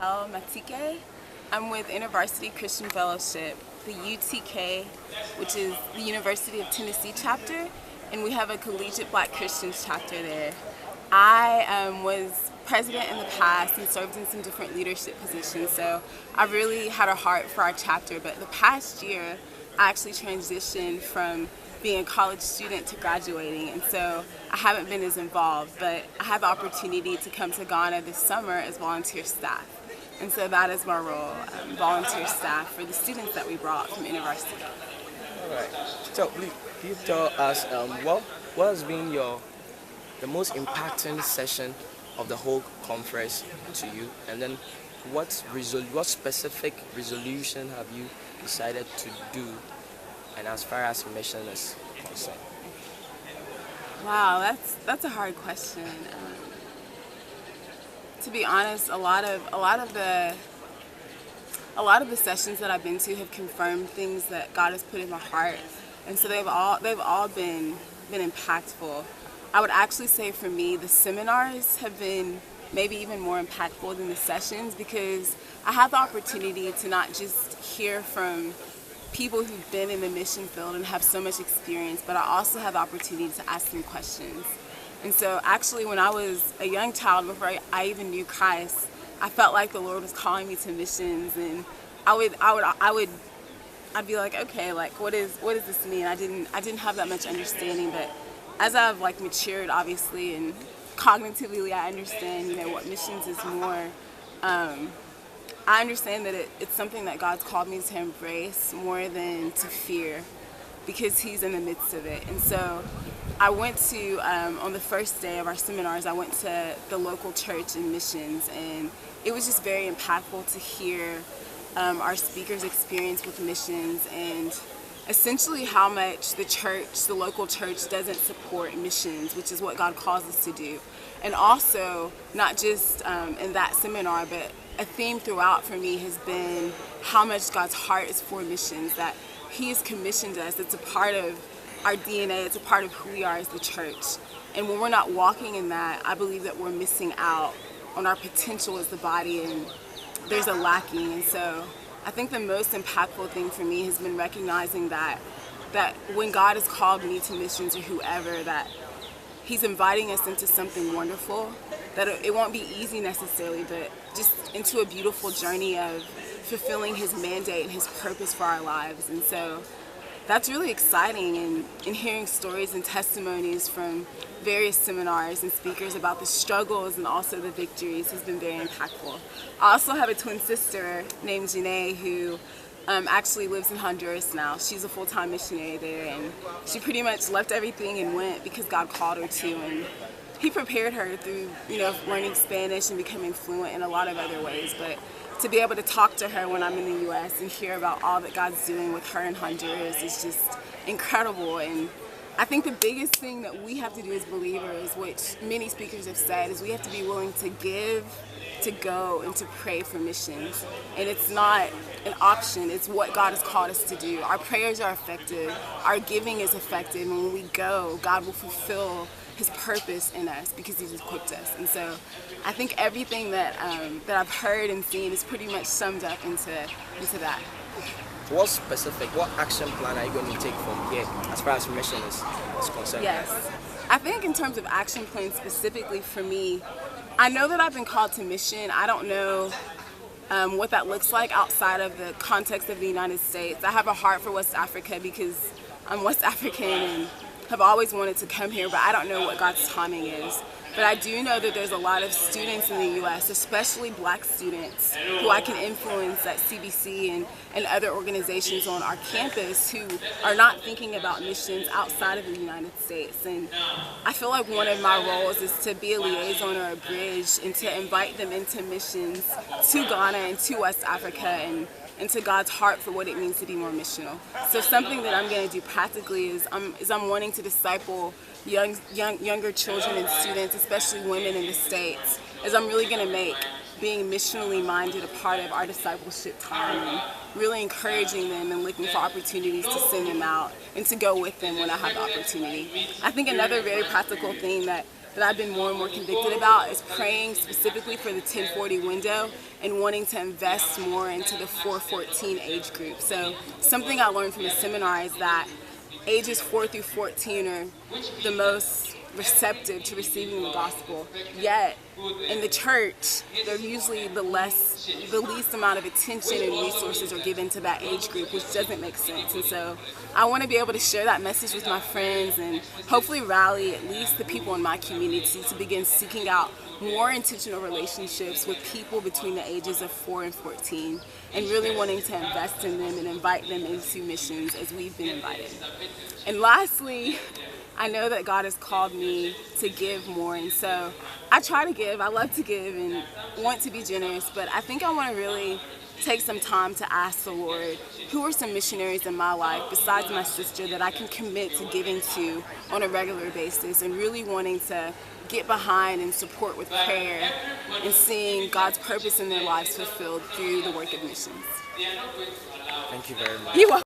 Matike. I'm with University Christian Fellowship, the UTK, which is the University of Tennessee chapter, and we have a collegiate Black Christians chapter there. I was president in the past and served in some different leadership positions, so I really had a heart for our chapter. But the past year, I actually transitioned from being a college student to graduating, and so I haven't been as involved, but I have the opportunity to come to Ghana this summer as volunteer staff. And so that is my role, volunteer staff for the students that we brought from university. All right. So, can you tell us what has been the most impacting session of the whole conference to you, and then what specific resolution have you decided to do, and as far as mission is concerned? Wow, that's a hard question. To be honest, a lot of the sessions that I've been to have confirmed things that God has put in my heart, and so they've all been impactful. I would actually say for me, the seminars have been maybe even more impactful than the sessions, because I have the opportunity to not just hear from people who've been in the mission field and have so much experience, but I also have the opportunity to ask them questions. And so actually when I was a young child, before I even knew Christ, I felt like the Lord was calling me to missions, and I'd be like, okay, like what does this mean? I didn't have that much understanding, but as I've matured, obviously, and cognitively I understand, what missions is more. I understand that it's something that God's called me to embrace more than to fear, because He's in the midst of it. And so I went to, on the first day of our seminars, I went to the local church in missions, and it was just very impactful to hear our speakers' experience with missions, and essentially how much the local church doesn't support missions, which is what God calls us to do. And also, not just in that seminar, but a theme throughout for me has been how much God's heart is for missions, that He has commissioned us. It's a part of our DNA, it's a part of who we are as the church. And when we're not walking in that, I believe that we're missing out on our potential as the body, and there's a lacking. And so I think the most impactful thing for me has been recognizing that when God has called me to missions, or whoever, that He's inviting us into something wonderful, that it won't be easy necessarily, but just into a beautiful journey of fulfilling His mandate and His purpose for our lives. And so that's really exciting, and hearing stories and testimonies from various seminars and speakers about the struggles and also the victories has been very impactful. I also have a twin sister named Janae who actually lives in Honduras now. She's a full-time missionary there, and she pretty much left everything and went because God called her to, and He prepared her through learning Spanish and becoming fluent in a lot of other ways. But to be able to talk to her when I'm in the U.S. and hear about all that God's doing with her in Honduras is just incredible. And I think the biggest thing that we have to do as believers, which many speakers have said, is we have to be willing to give, to go, and to pray for missions. And it's not an option, it's what God has called us to do. Our prayers are effective, our giving is effective, and when we go, God will fulfill His purpose in us because He's equipped us. And so I think everything that I've heard and seen is pretty much summed up into that. What action plan are you going to take from here as far as mission is concerned? Yes. I think in terms of action plans specifically for me, I know that I've been called to mission. I don't know what that looks like outside of the context of the United States. I have a heart for West Africa because I'm West African and have always wanted to come here, but I don't know what God's timing is. But I do know that there's a lot of students in the U.S., especially Black students, who I can influence at CBC and other organizations on our campus who are not thinking about missions outside of the United States. And I feel like one of my roles is to be a liaison or a bridge and to invite them into missions to Ghana and to West Africa and to God's heart for what it means to be more missional. So something that I'm going to do practically is I'm wanting to disciple younger children and students, especially women in the States, as I'm really going to make being missionally minded a part of our discipleship time, and really encouraging them and looking for opportunities to send them out and to go with them when I have the opportunity. I think another very practical thing that that I've been more and more convicted about is praying specifically for the 1040 window and wanting to invest more into the 414 age group. So something I learned from the seminar is that ages 4 through 14 are the most receptive to receiving the gospel. Yet in the church, they're usually the least amount of attention and resources are given to that age group, which doesn't make sense. And so I want to be able to share that message with my friends and hopefully rally at least the people in my community to begin seeking out more intentional relationships with people between the ages of 4 and 14, and really wanting to invest in them and invite them into missions as we've been invited. And lastly, I know that God has called me to give more, and so I try to give. I love to give and want to be generous, but I think I want to really take some time to ask the Lord, who are some missionaries in my life besides my sister that I can commit to giving to on a regular basis, and really wanting to get behind and support with prayer and seeing God's purpose in their lives fulfilled through the work of missions. Thank you very much. You're welcome.